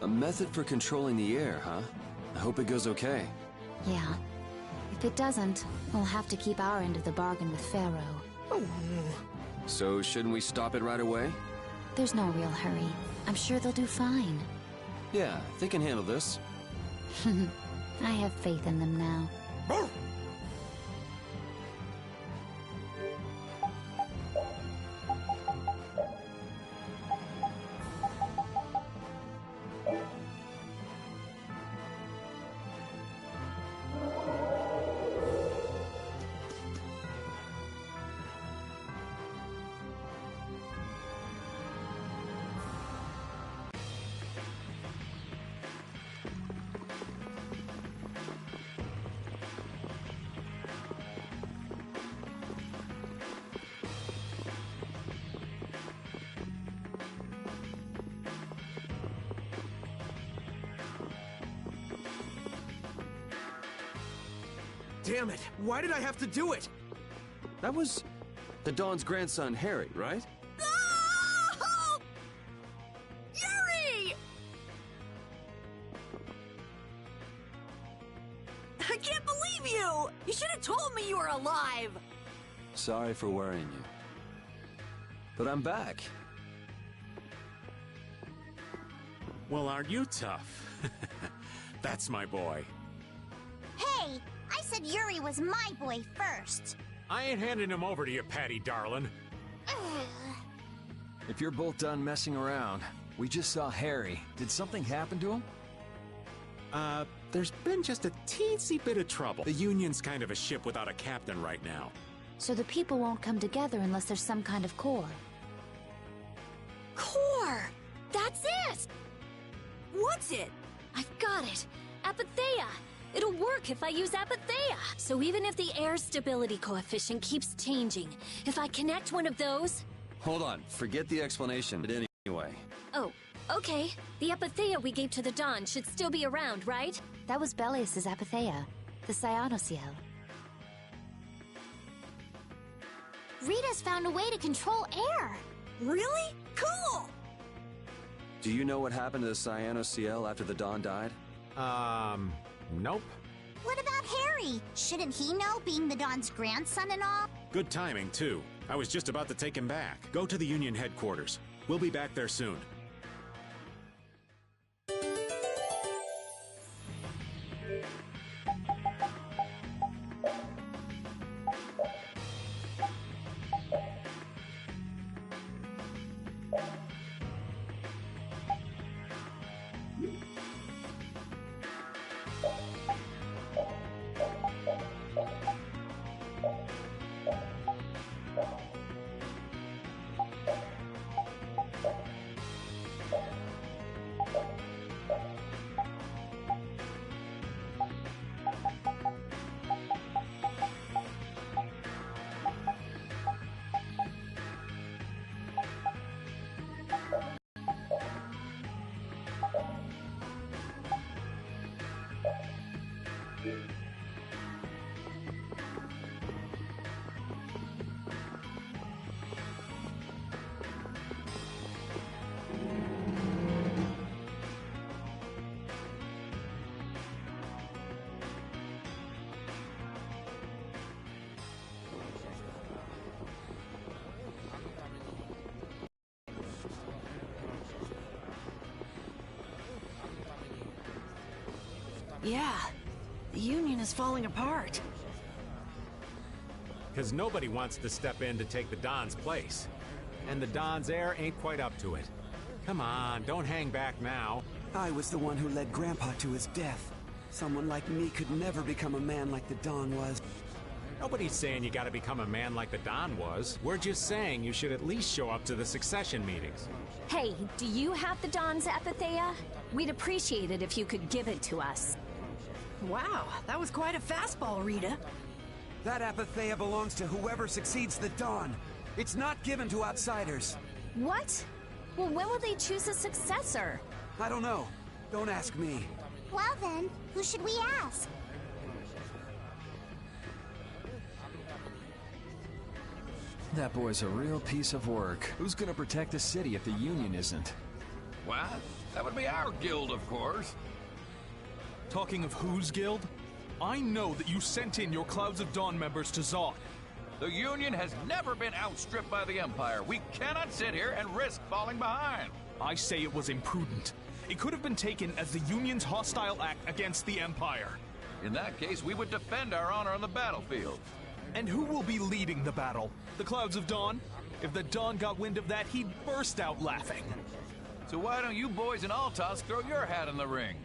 A method for controlling the air, huh? I hope it goes okay. Yeah. If it doesn't, we'll have to keep our end of the bargain with Pharaoh. So shouldn't we stop it right away? There's no real hurry. I'm sure they'll do fine. Yeah, they can handle this. I have faith in them now. Damn it! Why did I have to do it? That was the Dawn's grandson, Harry, right? Oh! Yuri! I can't believe you! You should have told me you were alive! Sorry for worrying you. But I'm back. Well, aren't you tough? That's my boy. Hey, I said Yuri was my boy first. I ain't handing him over to you, Patty darling. If you're both done messing around, we just saw Harry. Did something happen to him? There's been just a teensy bit of trouble. The Union's kind of a ship without a captain right now. So the people won't come together unless there's some kind of core. Core! That's it! What's it? I've got it! Apatheia! It'll work if I use Apatheia! So even if the air stability coefficient keeps changing, if I connect one of those... Hold on, forget the explanation, but anyway. Oh, okay. The Apatheia we gave to the Dawn should still be around, right? That was Belius's Apatheia, the Cyanociel. Rita's found a way to control air! Really? Cool! Do you know what happened to the Cyanociel after the Dawn died? Nope. What about Harry? Shouldn't he know, being the Dawn's grandson and all? Good timing, too. I was just about to take him back. Go to the Union headquarters. We'll be back there soon. Yeah, the Union is falling apart. Because nobody wants to step in to take the Dawn's place. And the Dawn's heir ain't quite up to it. Come on, don't hang back now. I was the one who led Grandpa to his death. Someone like me could never become a man like the Dawn was. Nobody's saying you gotta become a man like the Dawn was. We're just saying you should at least show up to the succession meetings. Hey, do you have the Dawn's Apatheia? We'd appreciate it if you could give it to us. Wow, that was quite a fastball, Rita. That Apatheia belongs to whoever succeeds the Dawn. It's not given to outsiders. What? Well, when will they choose a successor? I don't know. Don't ask me. Well then, who should we ask? That boy's a real piece of work. Who's gonna protect the city if the Union isn't? What? That would be our guild, of course. Talking of whose guild? I know that you sent in your Clouds of Dawn members to Zod. The Union has never been outstripped by the Empire. We cannot sit here and risk falling behind. I say it was imprudent. It could have been taken as the Union's hostile act against the Empire. In that case, we would defend our honor on the battlefield. And who will be leading the battle? The Clouds of Dawn? If the Dawn got wind of that, he'd burst out laughing. So why don't you boys in Altos throw your hat in the ring?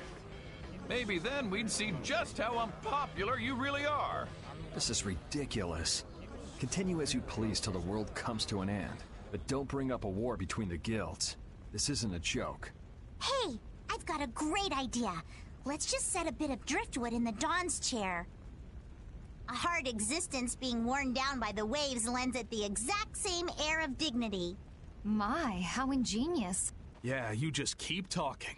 Maybe then we'd see just how unpopular you really are. This is ridiculous. Continue as you please till the world comes to an end. But don't bring up a war between the guilds. This isn't a joke. Hey, I've got a great idea. Let's just set a bit of driftwood in the Dawn's chair. A hard existence being worn down by the waves lends it the exact same air of dignity. My, how ingenious. Yeah, you just keep talking.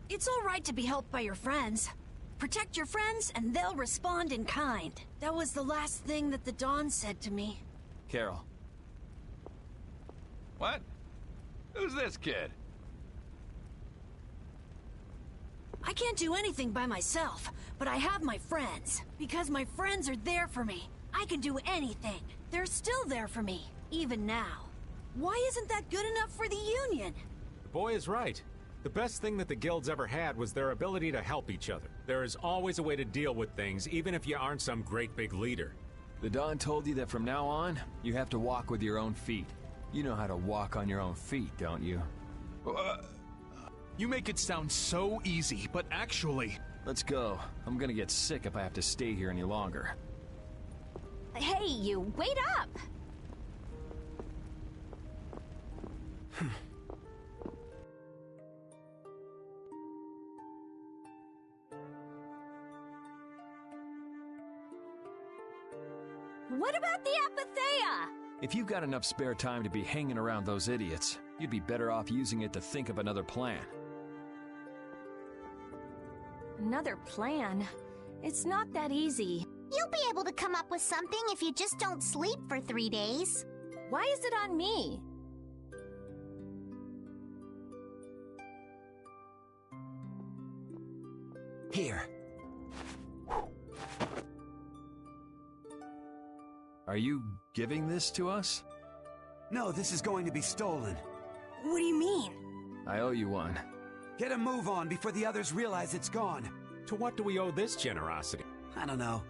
It's all right to be helped by your friends. Protect your friends, and they'll respond in kind. That was the last thing that the Dawn said to me. Carol. What? Who's this kid? I can't do anything by myself, but I have my friends. Because my friends are there for me, I can do anything. They're still there for me, even now. Why isn't that good enough for the Union? The boy is right. The best thing that the guilds ever had was their ability to help each other. There is always a way to deal with things, even if you aren't some great big leader. The Dawn told you that from now on, you have to walk with your own feet. You know how to walk on your own feet, don't you? You make it sound so easy, but actually... Let's go. I'm gonna get sick if I have to stay here any longer. Hey, you, wait up! What about the Apatheia? If you've got enough spare time to be hanging around those idiots, you'd be better off using it to think of another plan. Another plan? It's not that easy. You'll be able to come up with something if you just don't sleep for 3 days. Why is it on me? Here. Are you giving this to us? No, this is going to be stolen. What do you mean? I owe you one. Get a move on before the others realize it's gone. To what do we owe this generosity? I don't know.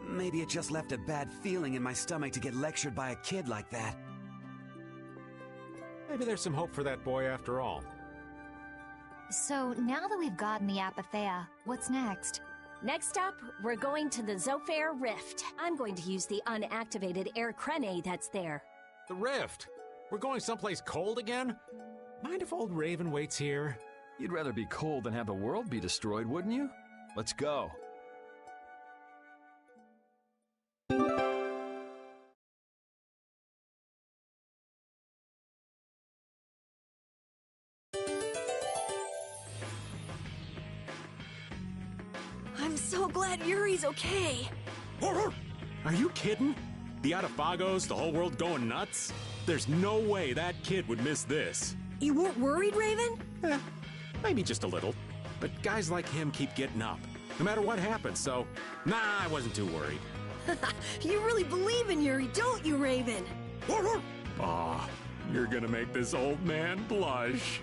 Maybe it just left a bad feeling in my stomach to get lectured by a kid like that. Maybe there's some hope for that boy after all. So, now that we've gotten the Apatheia, what's next? Next up, we're going to the Zofair Rift. I'm going to use the unactivated air crene that's there. The Rift! We're going someplace cold again? Mind if old Raven waits here? You'd rather be cold than have the world be destroyed, wouldn't you? Let's go. I'm so glad Yuri's okay. Are you kidding? The Atafagos, the whole world going nuts? There's no way that kid would miss this. You weren't worried, Raven? Maybe just a little. But guys like him keep getting up, no matter what happens, so... Nah, I wasn't too worried. You really believe in Yuri, don't you, Raven? Aw, you're gonna make this old man blush.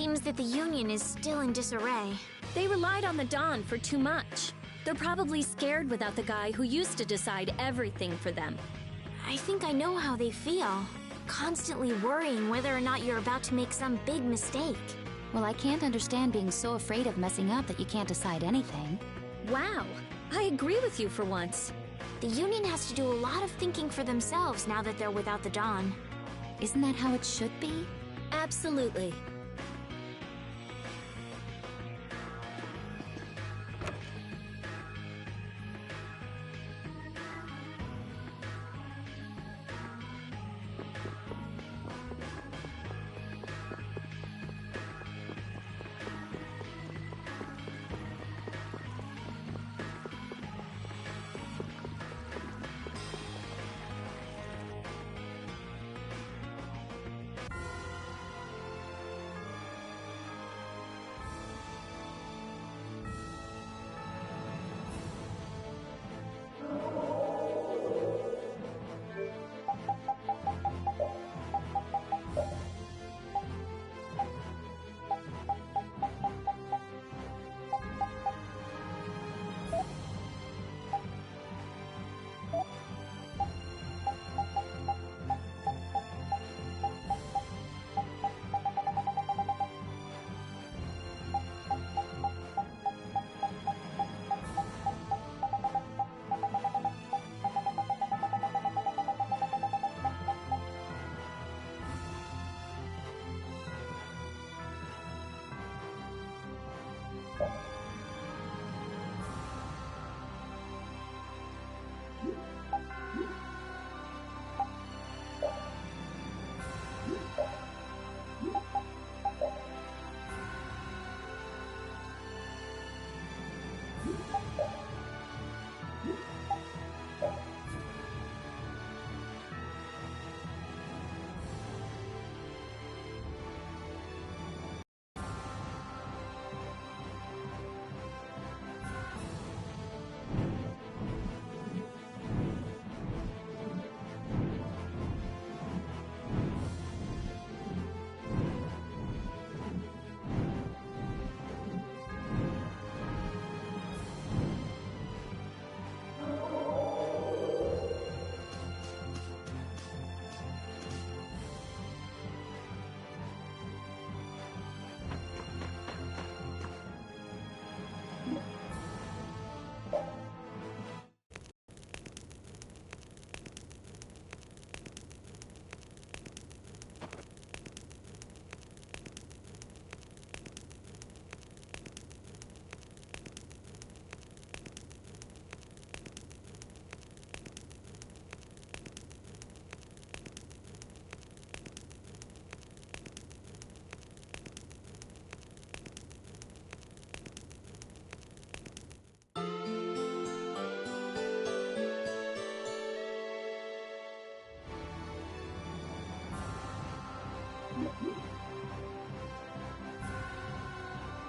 seems that the Union is still in disarray. They relied on the Dawn for too much. They're probably scared without the guy who used to decide everything for them. I think I know how they feel. Constantly worrying whether or not you're about to make some big mistake. Well, I can't understand being so afraid of messing up that you can't decide anything. Wow, I agree with you for once. The Union has to do a lot of thinking for themselves now that they're without the Dawn. Isn't that how it should be? Absolutely.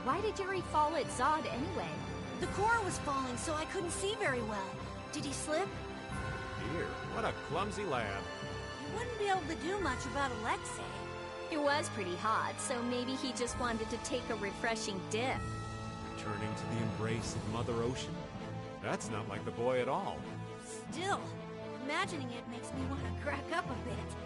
Why did Yuri fall at Zod anyway? The core was falling, so I couldn't see very well. Did he slip? Dear, what a clumsy lad. He wouldn't be able to do much about Alexei. It was pretty hot, so maybe he just wanted to take a refreshing dip. Returning to the embrace of Mother Ocean? That's not like the boy at all. Still, imagining it makes me want to crack up a bit.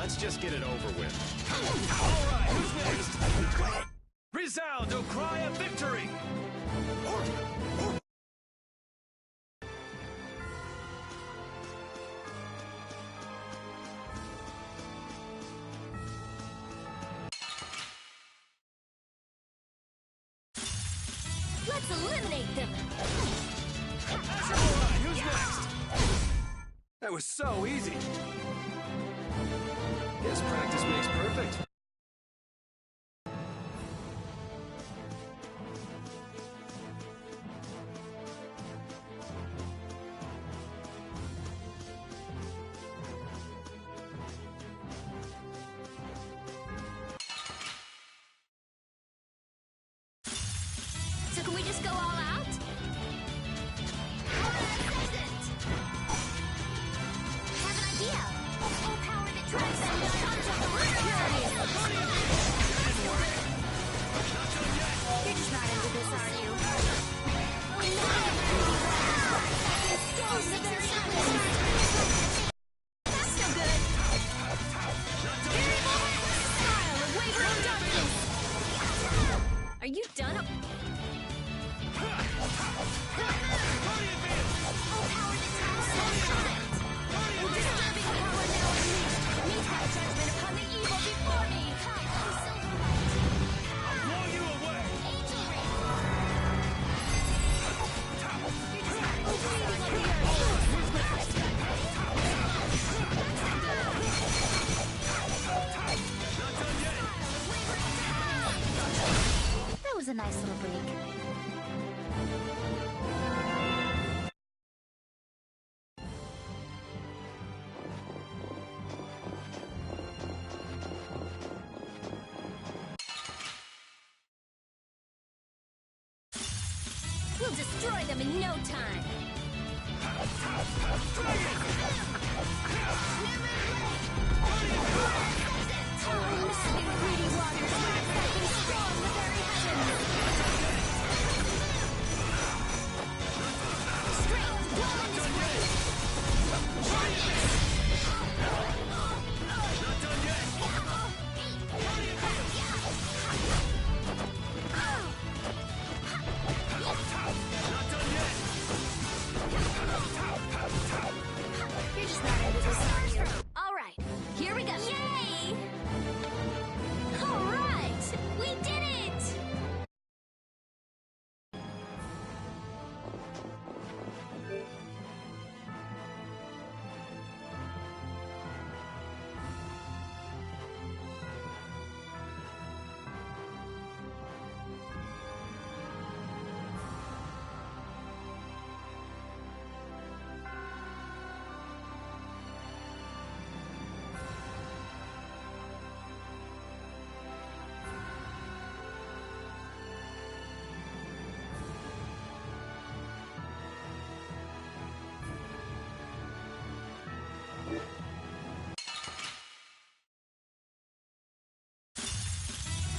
Let's just get it over with. All right, who's next? Resound, O cry of victory! Let's eliminate them! All right, who's next? That was so easy. Guess practice makes perfect. So can we just go all out? Have an idea. Full power that drives them You're just not into this, are you? That's no good! Smile and wavering darkness! Are you done? That was a nice little break. We'll destroy them in no time! Sweet greedy waters, something strong the very heavens! Strength, dwell in his grace! Not done yet! Not done yet! You're just not into this, are you? All right, here we go. Yay! All right, we did it!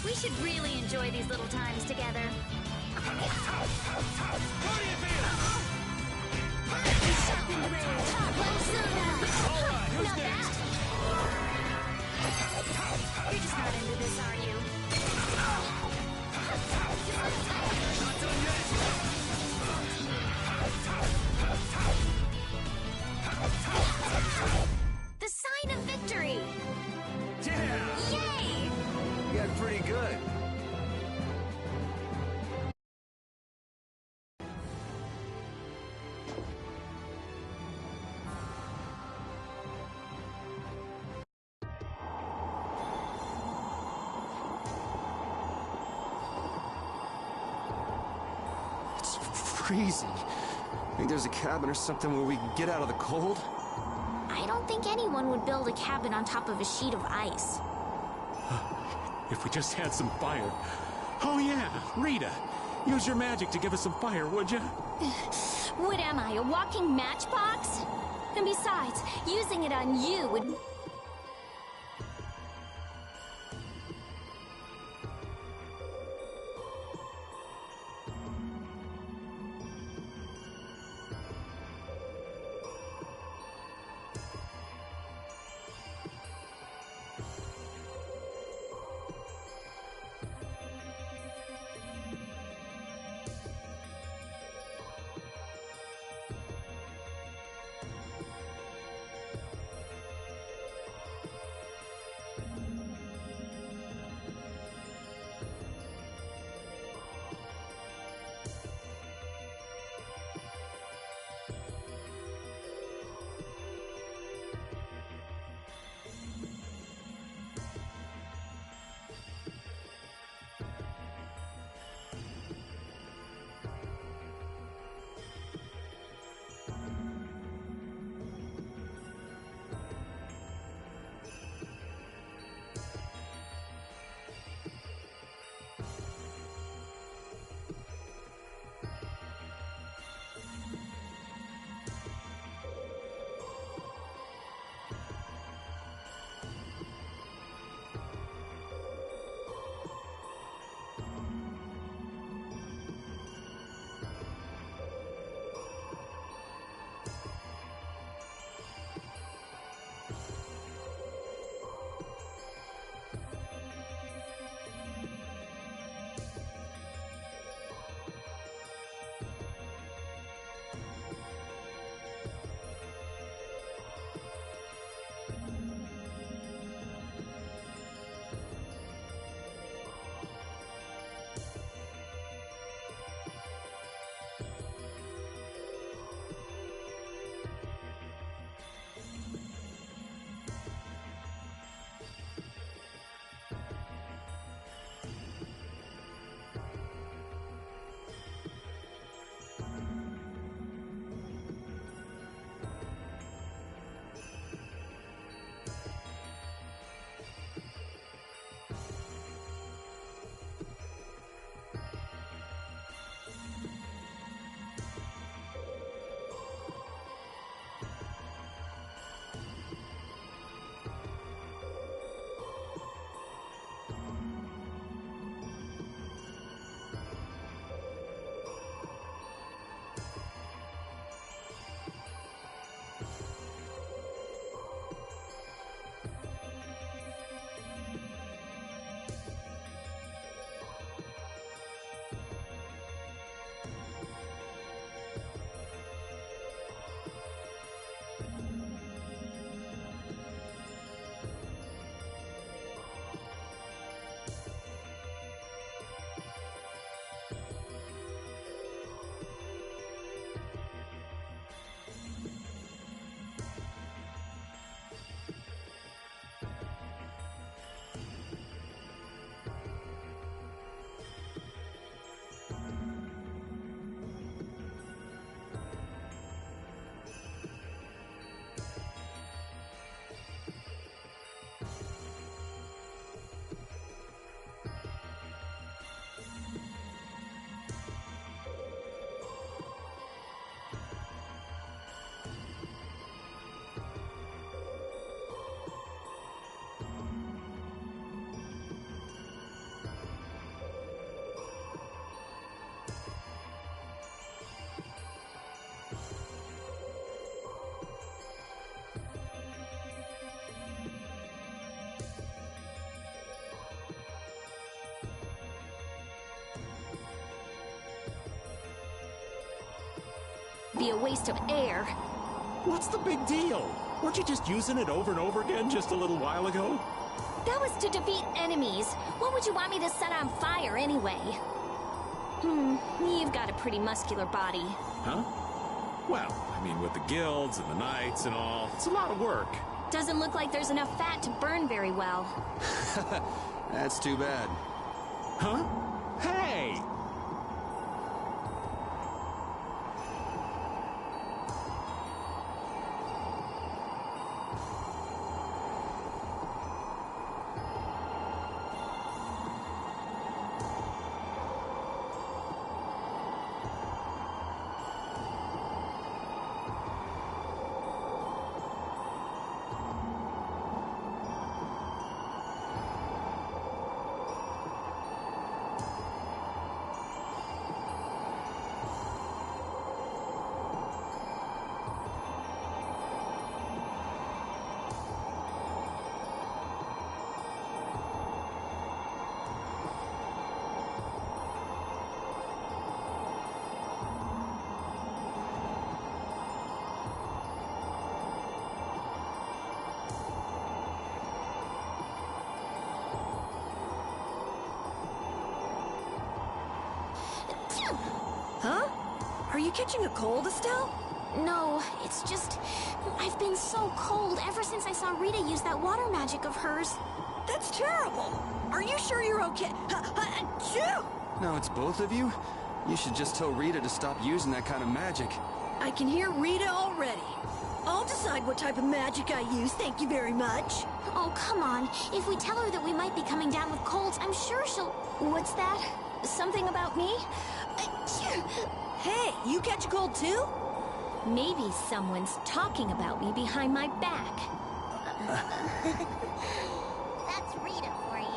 We should really enjoy these little times together. Sharpened blade, top low soda. Not bad. You're just not into this, are you? Not done yet! The sign of victory! Yeah! Yay! You got pretty good. It's freezing. Think there's a cabin or something where we can get out of the cold? I don't think anyone would build a cabin on top of a sheet of ice. If we just had some fire. Oh yeah, Rita, use your magic to give us some fire, would you? What am I, a walking matchbox? And besides, using it on you would... be a waste of air. What's the big deal? Weren't you just using it over and over again just a little while ago? That was to defeat enemies. What would you want me to set on fire anyway? You've got a pretty muscular body. Huh? Well, I mean, with the guilds and the knights and all, it's a lot of work. Doesn't look like there's enough fat to burn very well. That's too bad. Huh? Hey! Huh? Are you catching a cold, Estelle? No, it's just... I've been so cold ever since I saw Rita use that water magic of hers. That's terrible. Are you sure you're okay? Achoo! Now it's both of you? You should just tell Rita to stop using that kind of magic. I can hear Rita already. I'll decide what type of magic I use, thank you very much. Oh, come on. If we tell her that we might be coming down with colds, I'm sure she'll... What's that? Something about me? Hey, you catch a cold too? Maybe someone's talking about me behind my back. That's Rita for you.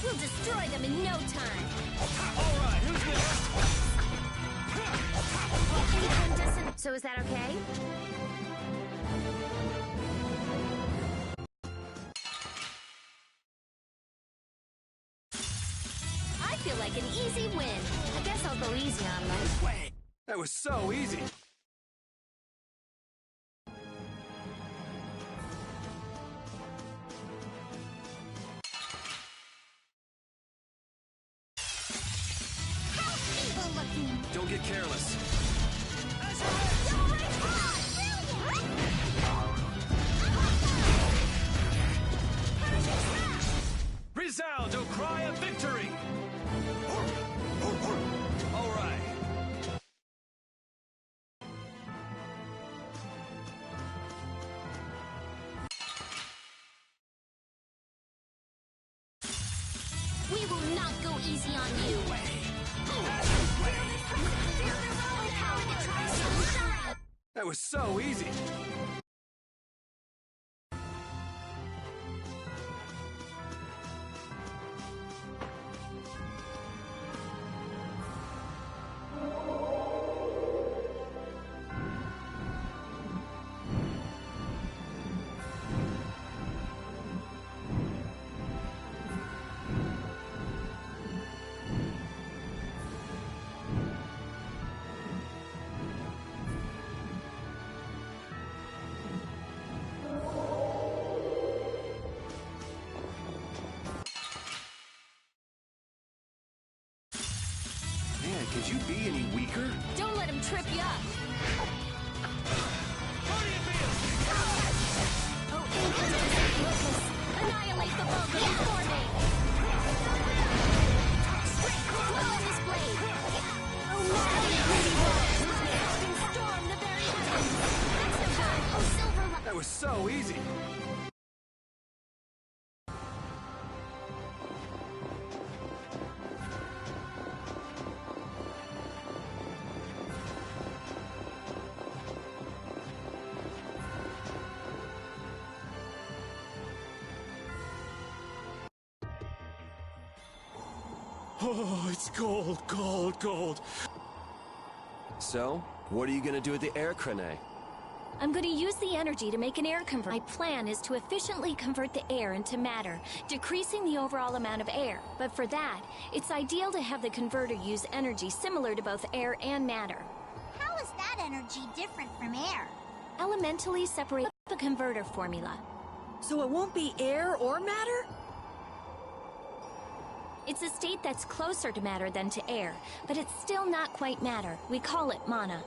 We'll destroy them in no time. All right, who's this? So is that okay? I feel like an easy win. easy on them. Wait, that was so easy. Evil looking. Don't get careless. Resound, O cry of victory! All right. We will not go easy on you. That was so easy. Man, could you be any weaker? Don't let him trip you up. Oh, inconsistent locus. Annihilate the bulk before me. Blow in this blade. Oh, madly greedy wolves. Storm the very heavens. Next attack. Oh, silver. That was so easy. Oh, it's gold, gold, gold. So, what are you gonna do with the air crane? I'm going to use the energy to make an air converter. My plan is to efficiently convert the air into matter, decreasing the overall amount of air. But for that, it's ideal to have the converter use energy similar to both air and matter. How is that energy different from air? Elementally separate the converter formula. So it won't be air or matter? It's a state that's closer to matter than to air, but it's still not quite matter. We call it mana.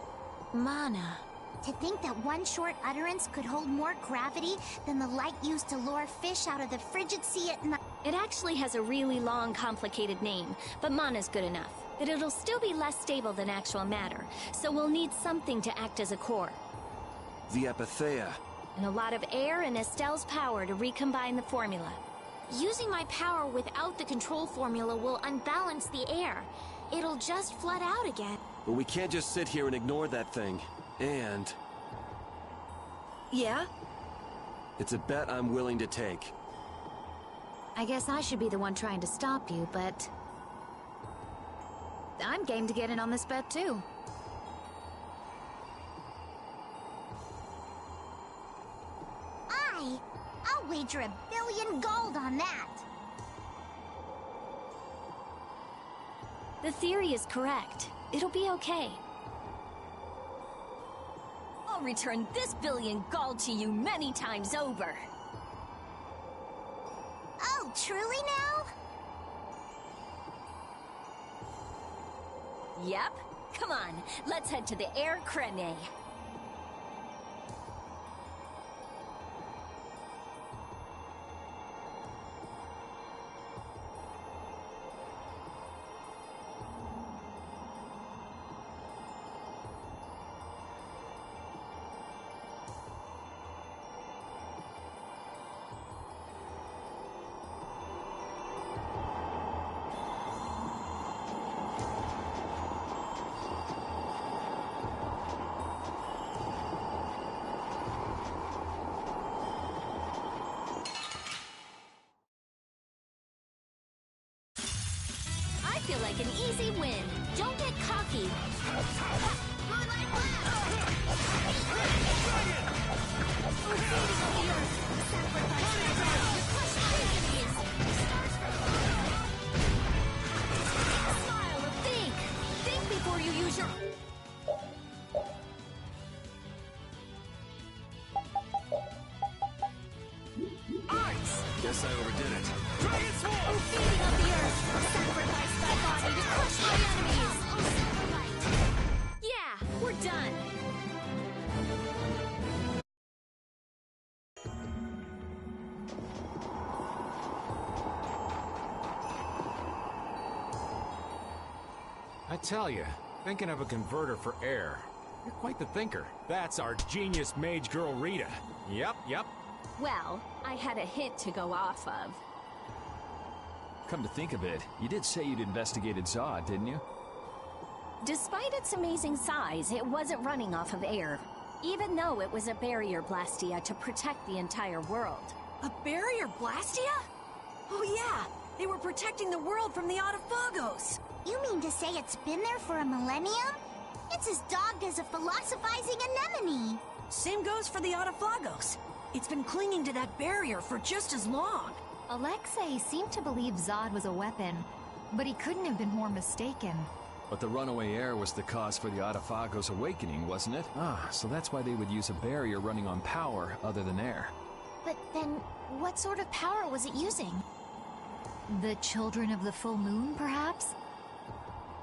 Mana. To think that one short utterance could hold more gravity than the light used to lure fish out of the frigid sea at night. It actually has a really long, complicated name, but mana's good enough. But it'll still be less stable than actual matter, so we'll need something to act as a core. The Epithea. And a lot of air and Estelle's power to recombine the formula. Using my power without the control formula will unbalance the air. It'll just flood out again. But we can't just sit here and ignore that thing. And... Yeah? it's a bet I'm willing to take. I guess I should be the one trying to stop you, but... I'm game to get in on this bet, too. I'll wager $1 billion gold on that. The theory is correct. It'll be okay. I'll return this $1 billion gold to you many times over. Oh, truly now? Yep. Come on, let's head to the air creme. I feel like an easy win. Don't get cocky. Smile or think. Think before tell you, thinking of a converter for air. You're quite the thinker. That's our genius mage girl Rita. Yep. Well, I had a hint to go off of. Come to think of it, you did say you'd investigated Zod, didn't you? Despite its amazing size, it wasn't running off of air, even though it was a barrier blastia to protect the entire world. A barrier blastia? Oh yeah, they were protecting the world from the Autophagos. You mean to say it's been there for a millennium? It's as dogged as a philosophizing anemone. Same goes for the Autophagos. It's been clinging to that barrier for just as long. Alexei seemed to believe Zod was a weapon, but he couldn't have been more mistaken. But the runaway air was the cause for the Autophagos' awakening, wasn't it? So that's why they would use a barrier running on power other than air. But then, what sort of power was it using? The children of the full moon, perhaps?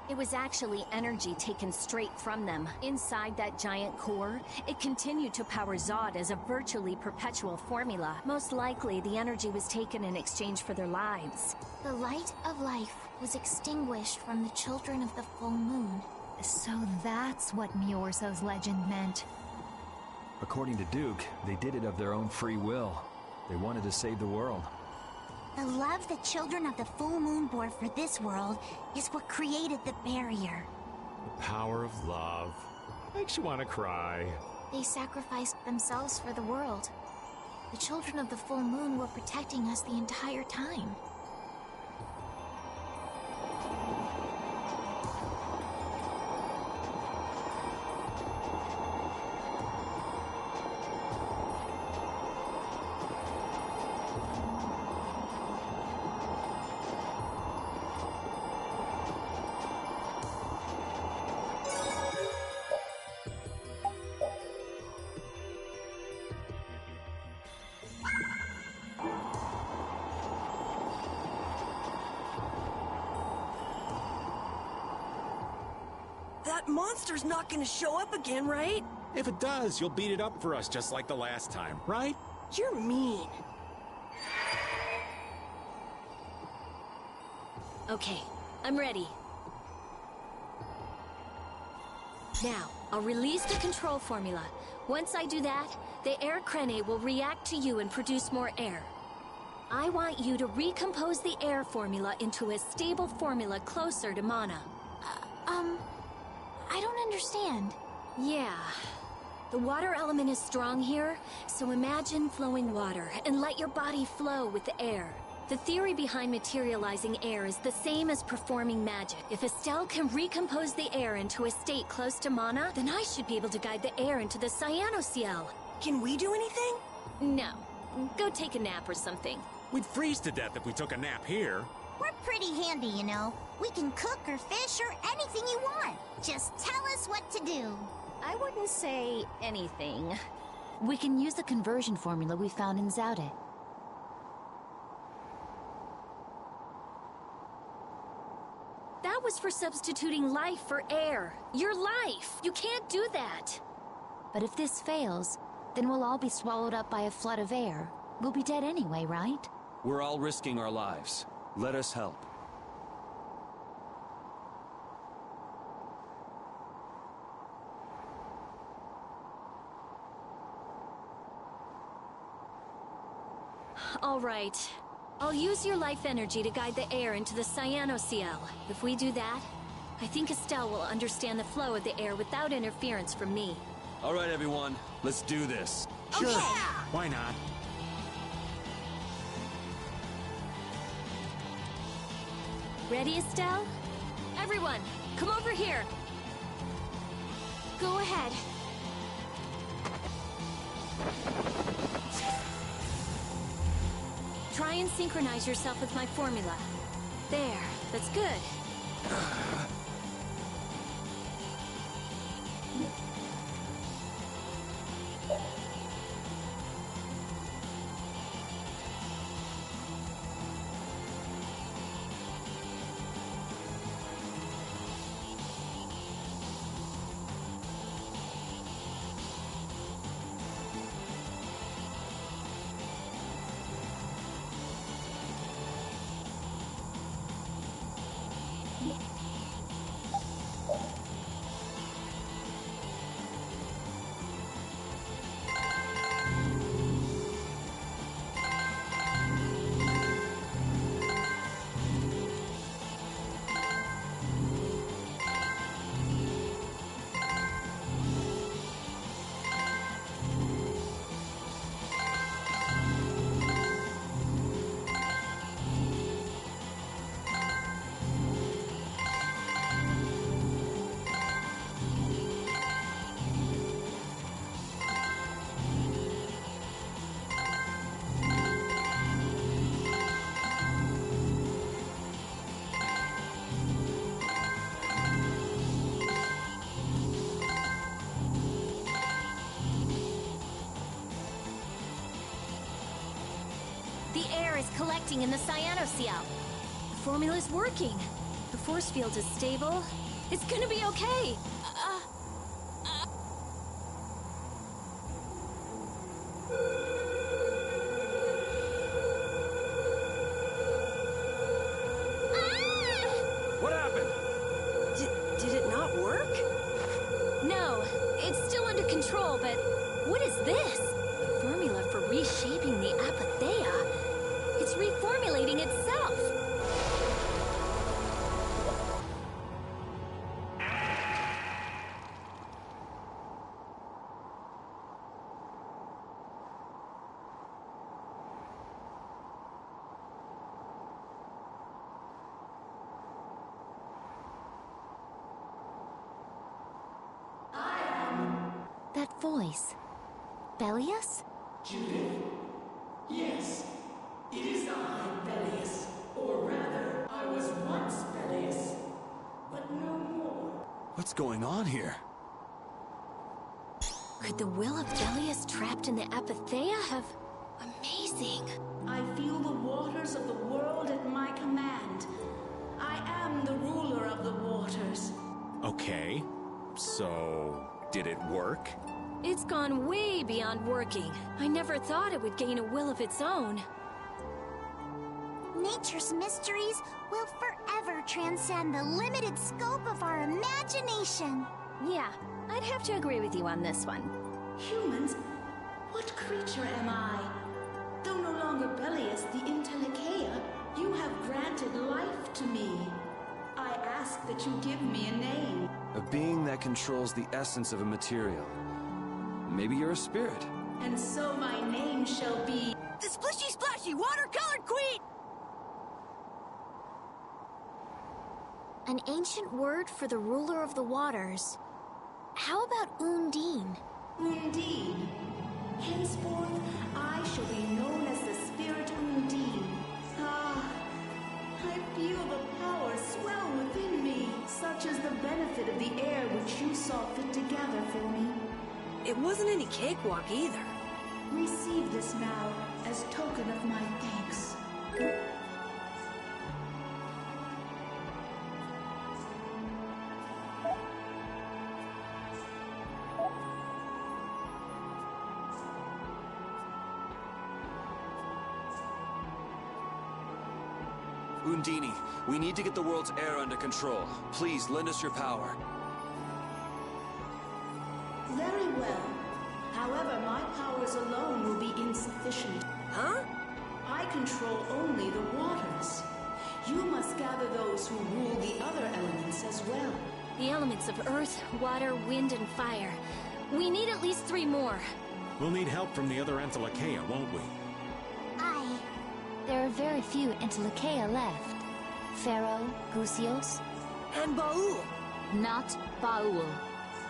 It was actually energy taken straight from them. Inside that giant core, it continued to power Zod as a virtually perpetual formula. Most likely, the energy was taken in exchange for their lives. The light of life was extinguished from the children of the full moon. So that's what Miorso's legend meant. According to Duke, they did it of their own free will. They wanted to save the world. The love the children of the full moon bore for this world is what created the barrier. The power of love. Makes you want to cry. They sacrificed themselves for the world. The children of the full moon were protecting us the entire time. That monster's not gonna show up again, right? If it does, you'll beat it up for us just like the last time, right? You're mean. Okay, I'm ready. Now, I'll release the control formula. Once I do that, the air crene will react to you and produce more air. I want you to recompose the air formula into a stable formula closer to mana. I don't understand. Yeah. The water element is strong here, so imagine flowing water and let your body flow with the air. The theory behind materializing air is the same as performing magic. If Estelle can recompose the air into a state close to mana, then I should be able to guide the air into the Cyanoceal. Can we do anything? No. Go take a nap or something. We'd freeze to death if we took a nap here. We're pretty handy, you know. We can cook or fish or anything you want. Just tell us what to do. I wouldn't say anything. We can use the conversion formula we found in Zaude. That was for substituting life for air. Your life! You can't do that! But if this fails, then we'll all be swallowed up by a flood of air. We'll be dead anyway, right? We're all risking our lives. Let us help. All right. I'll use your life energy to guide the air into the Cyanoceal. If we do that, I think Estelle will understand the flow of the air without interference from me. All right, everyone. Let's do this. Sure. Oh, yeah! Why not? Ready, Estelle? Everyone, come over here. Go ahead. Try and synchronize yourself with my formula. There, that's good. is collecting in the cyanoceal. The formula's working. The force field is stable. It's gonna be okay. What happened? Did it not work? No, it's still under control, but what is this? The formula for reshaping the apatheia. It's reformulating itself. That voice. Bellius? Judith? Yes. It is I, Bellius. Or rather, I was once Bellius. But no more. What's going on here? Could the will of Bellius trapped in the apatheia have... Amazing. I feel the waters of the world at my command. I am the ruler of the waters. Okay, so did it work? It's gone way beyond working. I never thought it would gain a will of its own. Nature's mysteries will forever transcend the limited scope of our imagination. Yeah, I'd have to agree with you on this one. Humans? What creature am I? Though no longer Bellius the Intellicheia, you have granted life to me. I ask that you give me a name. A being that controls the essence of a material. Maybe you're a spirit. And so my name shall be... The Splishy Splashy Watercolored Queen! An ancient word for the ruler of the waters. How about Undine? Undine. Henceforth, I shall be known as the Spirit Undine. Ah, I feel the power swell within me. Such is the benefit of the air which you saw fit to gather for me. It wasn't any cakewalk either. Receive this now as token of my thanks. Undine, we need to get the world's air under control. Please, lend us your power. Very well. However, my powers alone will be insufficient. Huh? I control only the waters. You must gather those who rule the other elements as well. The elements of earth, water, wind, and fire. We need at least 3 more. We'll need help from the other Antholocheia, won't we? Aye. There are very few Intellicheia left. Pharaoh, Gusios. And Baul. Not Baul.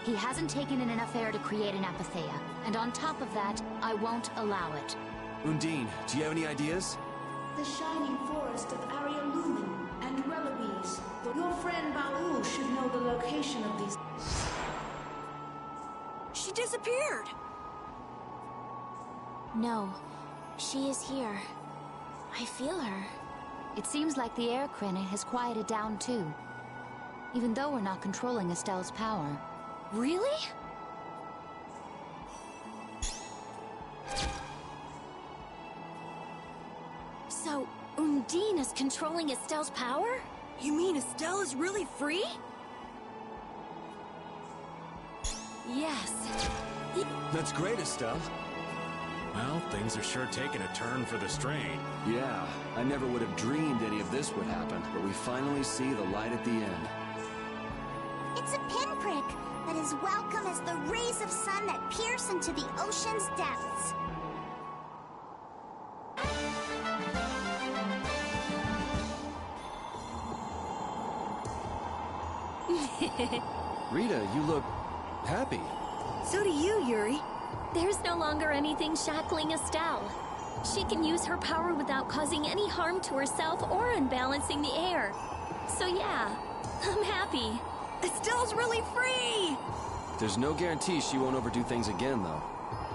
He hasn't taken in enough air to create an apatheia. And on top of that, I won't allow it. Undine, do you have any ideas? The shining forest of Arialumen and Reloise. Your friend Baul should know the location of these. She disappeared. No, she is here. I feel her. It seems like the air crenate has quieted down too. Even though we're not controlling Estelle's power. Really? So, Undine is controlling Estelle's power? You mean Estelle is really free? Yes. That's great, Estelle. Well, things are sure taking a turn for the strain. Yeah, I never would have dreamed any of this would happen, but we finally see the light at the end. It's a pinprick, but as welcome as the rays of sun that pierce into the ocean's depths. Rita, you look happy. So do you, Yuri. There's no longer anything shackling Estelle. She can use her power without causing any harm to herself or unbalancing the air. So yeah, I'm happy. Estelle's really free! There's no guarantee she won't overdo things again, though.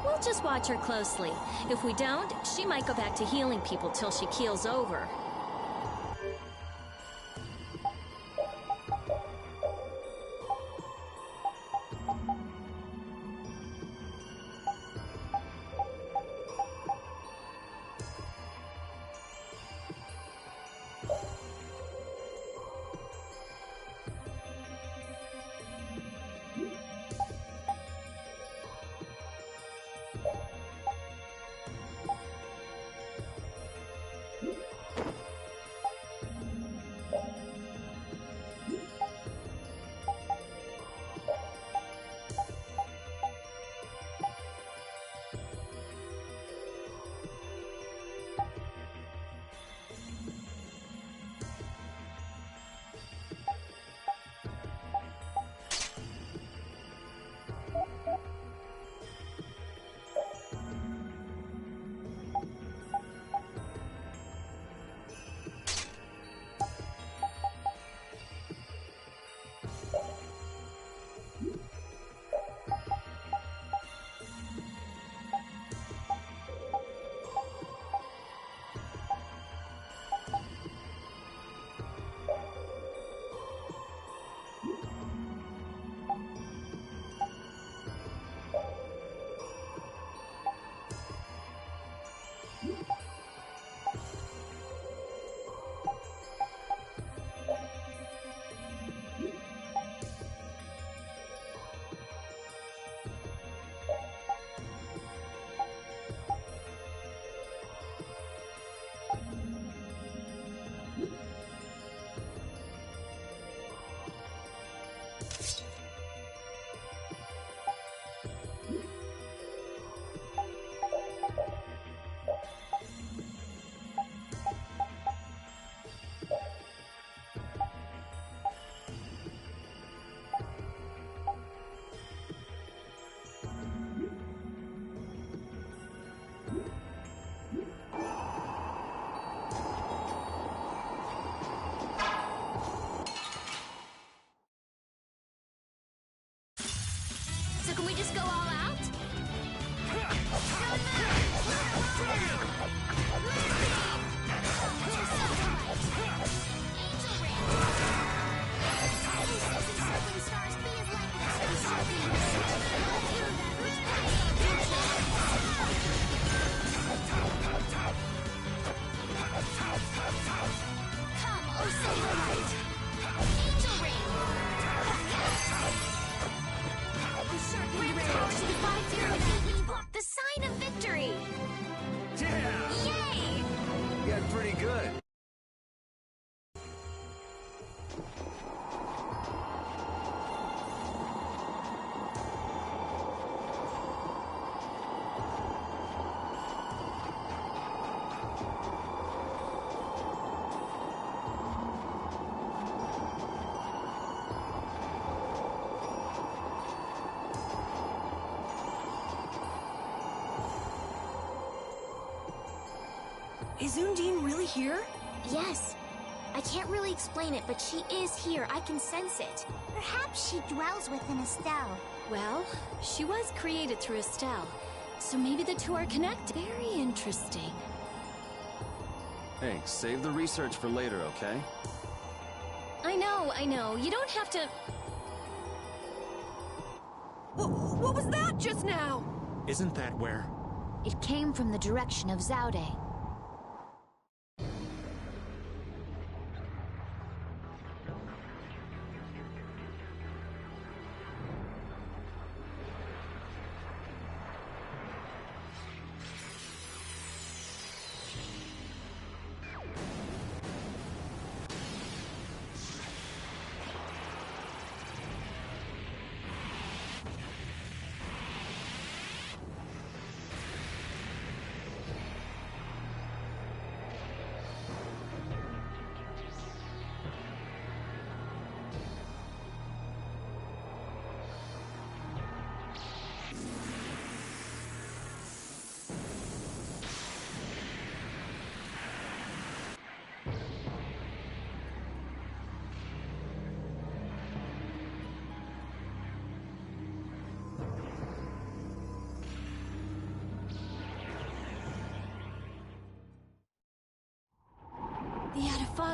We'll just watch her closely. If we don't, she might go back to healing people till she keels over. So can we just go all out? The sign of victory! Yeah! Yay! You got pretty good. Is Undine really here? Yes. I can't really explain it, but she is here. I can sense it. Perhaps she dwells within Estelle. Well, she was created through Estelle, so maybe the two are connected. Very interesting. Hey, save the research for later, okay? I know. You don't have to... What was that just now? Isn't that where? It came from the direction of Zaude.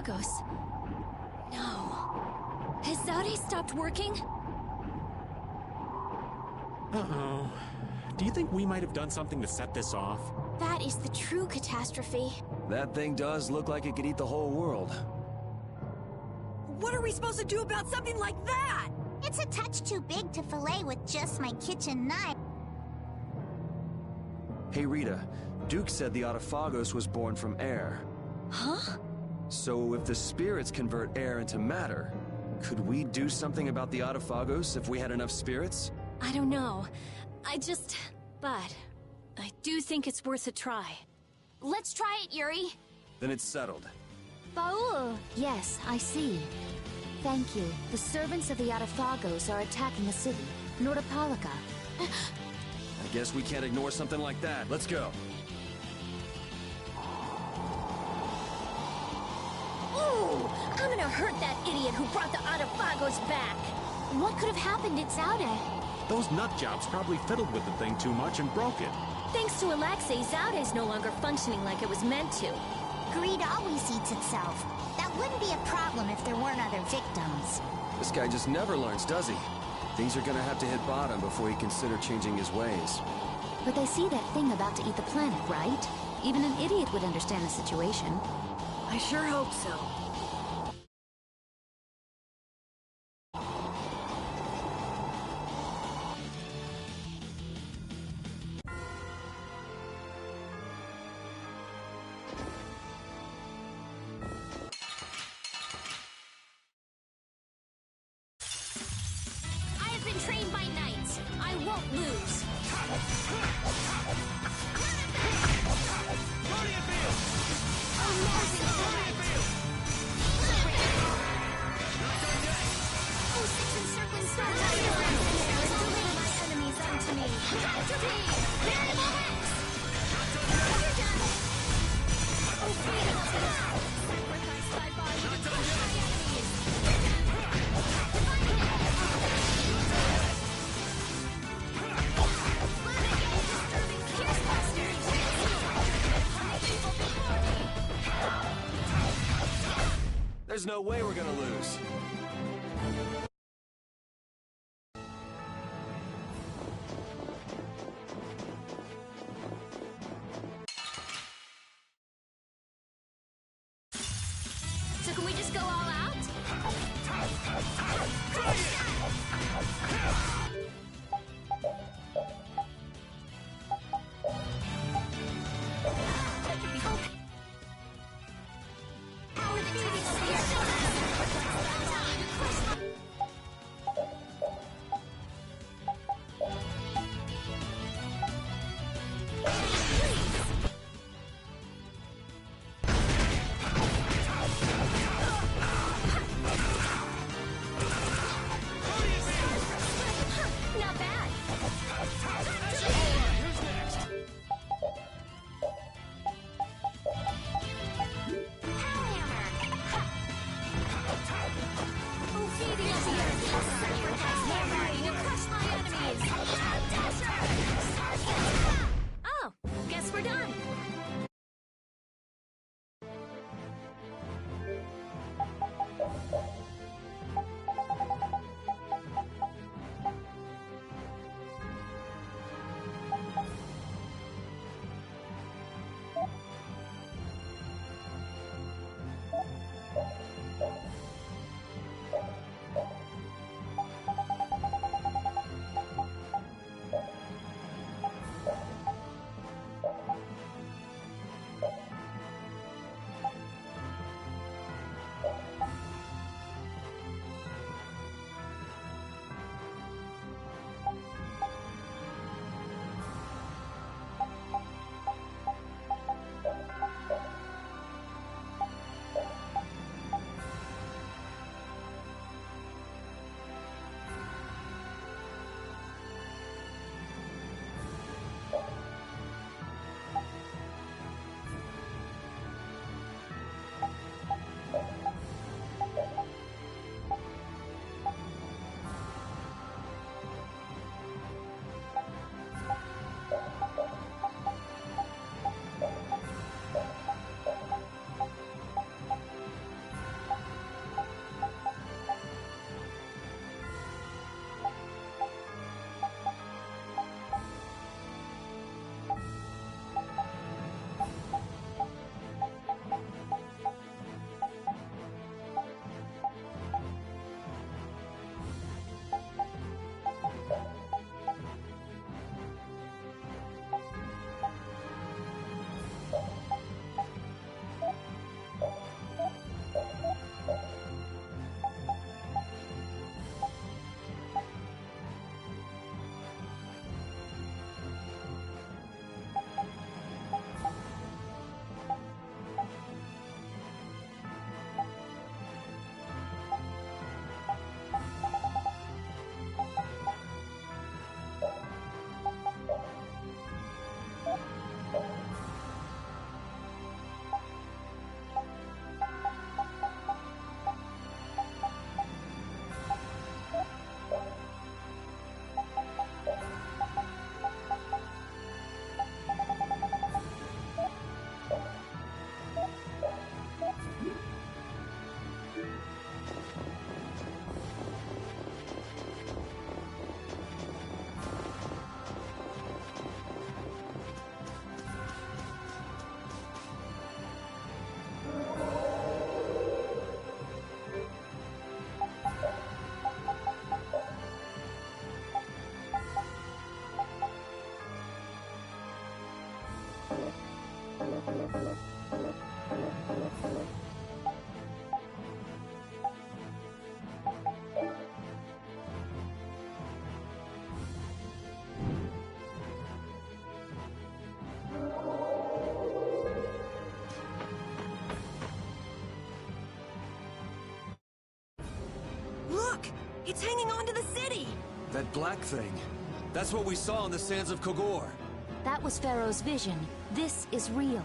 Autophagos. No. Has Zade stopped working? Uh-oh. Do you think we might have done something to set this off? That is the true catastrophe. That thing does look like it could eat the whole world. What are we supposed to do about something like that? It's a touch too big to fillet with just my kitchen knife. Hey Rita, Duke said the Autophagos was born from air. Huh? So if the spirits convert air into matter, could we do something about the Autophagos if we had enough spirits? I don't know. But I do think it's worth a try. Let's try it, Yuri. Then it's settled. Baul! Yes, I see. Thank you. The servants of the Autophagos are attacking a city, Nordopolica. I guess we can't ignore something like that. Let's go. Ooh! I'm gonna hurt that idiot who brought the Autophagos back! What could have happened at Zade? Those nutjobs probably fiddled with the thing too much and broke it. Thanks to Alexei, Zade's no longer functioning like it was meant to. Greed always eats itself. That wouldn't be a problem if there weren't other victims. This guy just never learns, does he? Things are gonna have to hit bottom before he consider changing his ways. But they see that thing about to eat the planet, right? Even an idiot would understand the situation. I sure hope so. I have been trained by knights. I won't lose. Oh, six encircling stars. My enemies unto me. Variable X! Oh, freedom! Sacrifice thy body to crush my enemies! There's no way we're gonna lose. So can we just go all out? Power the tree! It's hanging on to the city! That black thing. That's what we saw on the sands of Kogor. That was Pharaoh's vision. This is real.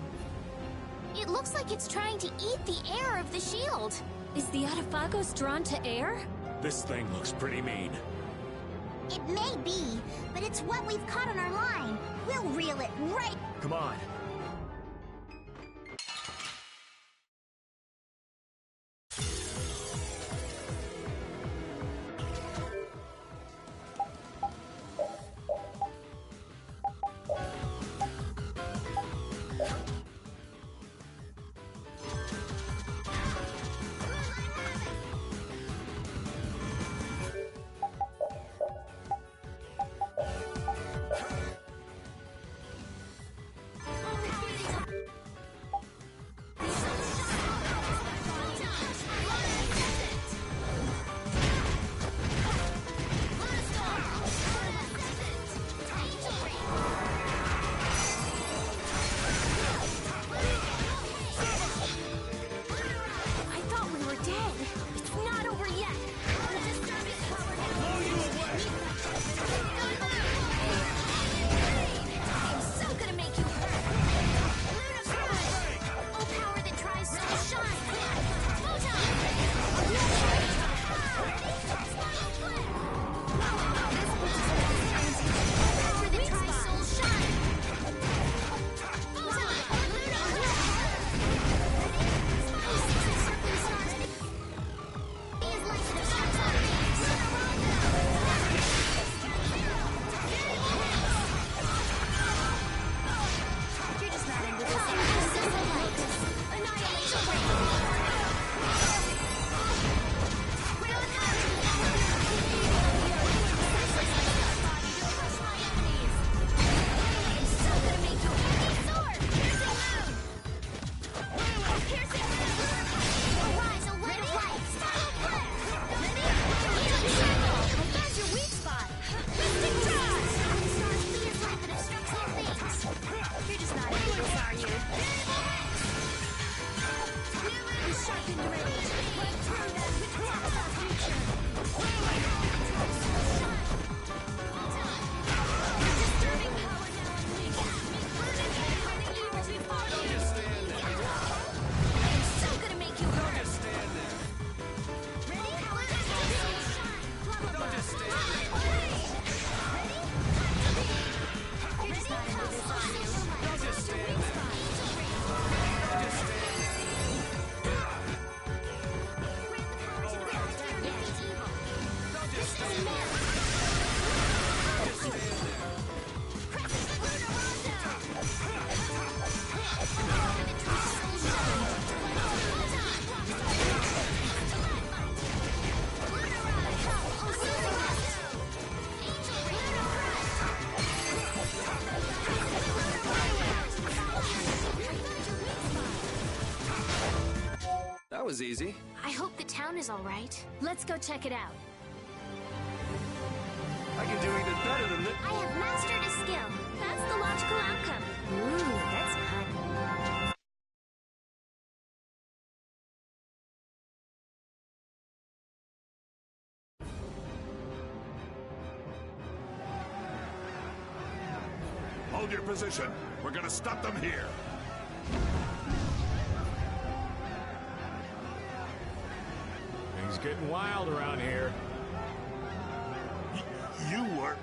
It looks like it's trying to eat the air of the shield. Is the Adaphagos drawn to air? This thing looks pretty mean. It may be, but it's what we've caught on our line. We'll reel it right. Come on. That was easy. I hope the town is all right. Let's go check it out. I can do even better than this. I have mastered a skill. That's the logical outcome. Ooh, that's fun. Hold your position. We're gonna stop them here. Things getting wild around here. You were...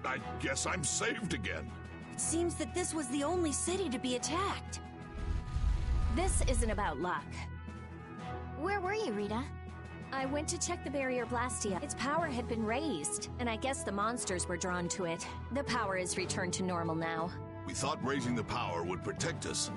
I guess I'm saved again. It seems that this was the only city to be attacked. This isn't about luck. Where were you, Rita? I went to check the barrier Blastia. Its power had been raised, and I guess the monsters were drawn to it. The power is returned to normal now. We thought raising the power would protect us,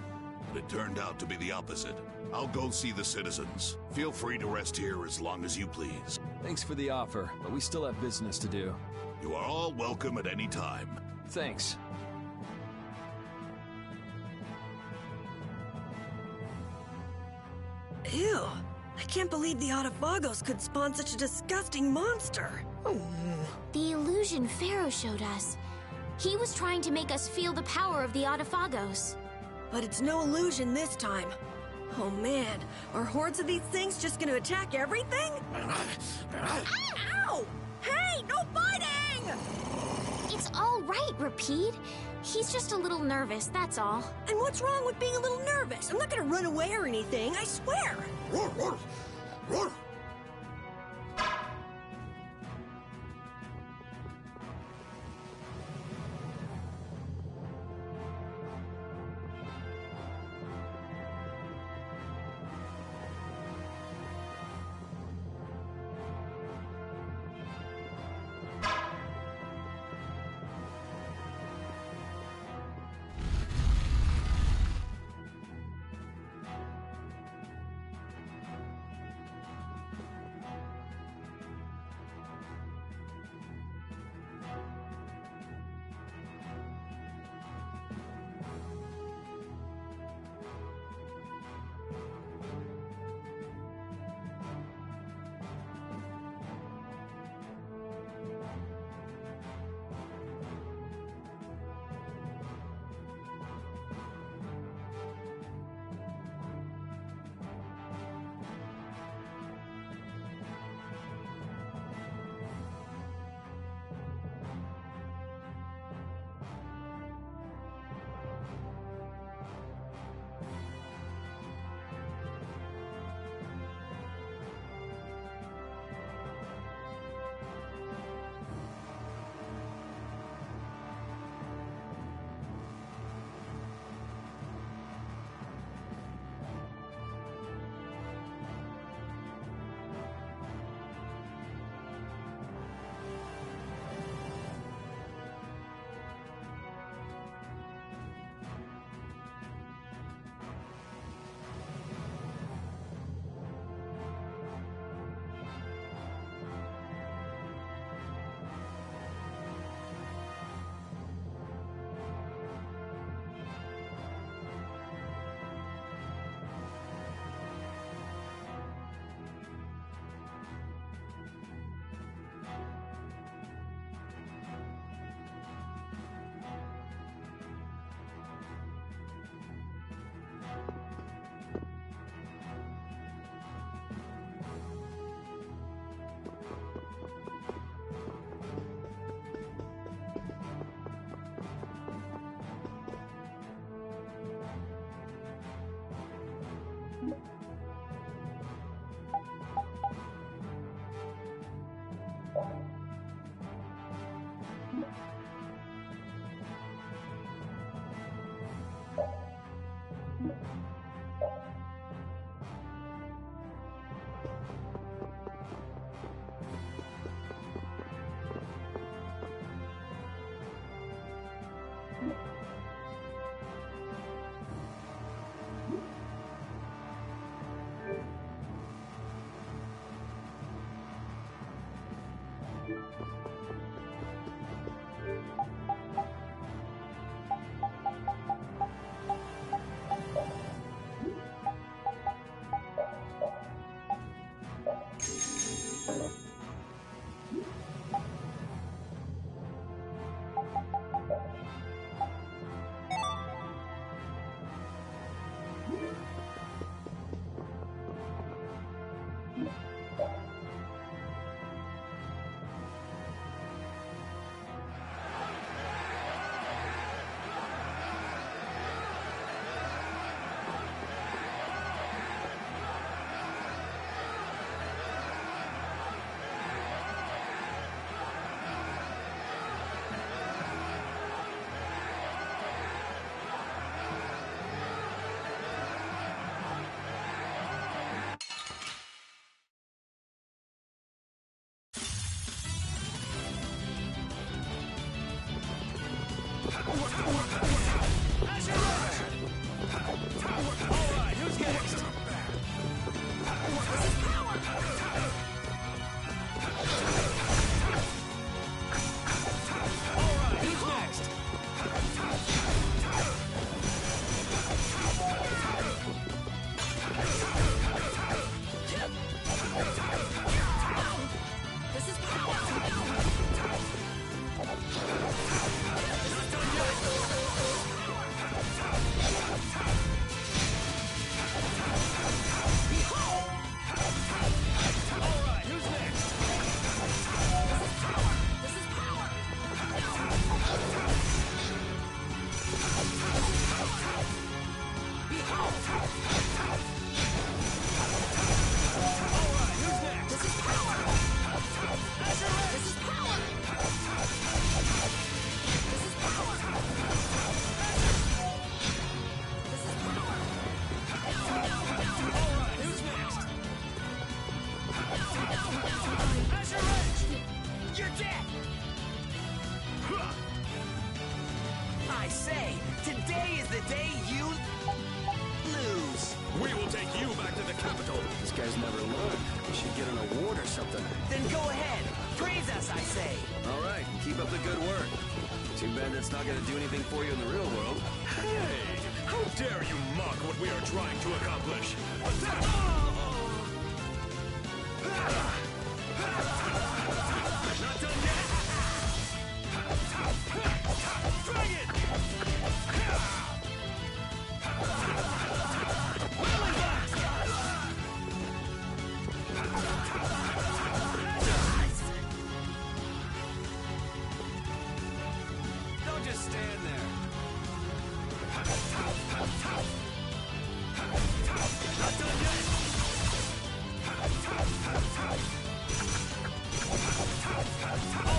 but it turned out to be the opposite. I'll go see the citizens. Feel free to rest here as long as you please. Thanks for the offer, but we still have business to do. You are all welcome at any time. Thanks. Ew. I can't believe the Adaphagos could spawn such a disgusting monster. The illusion Pharaoh showed us. He was trying to make us feel the power of the Adaphagos. But it's no illusion this time. Oh man, are hordes of these things just gonna attack everything? Ow! Hey, no biting! It's all right, Repeat. He's just a little nervous, that's all. And what's wrong with being a little nervous? I'm not gonna run away or anything, I swear. you back to the capital. This guy's never learned. We should get an award or something. Then go ahead. Praise us, I say. All right, keep up the good work. Too bad that's not going to do anything for you in the real world. Hey! How dare you mock what we are trying to accomplish? Not done yet! Drag it! Don't just stand there. Not done yet! Oh!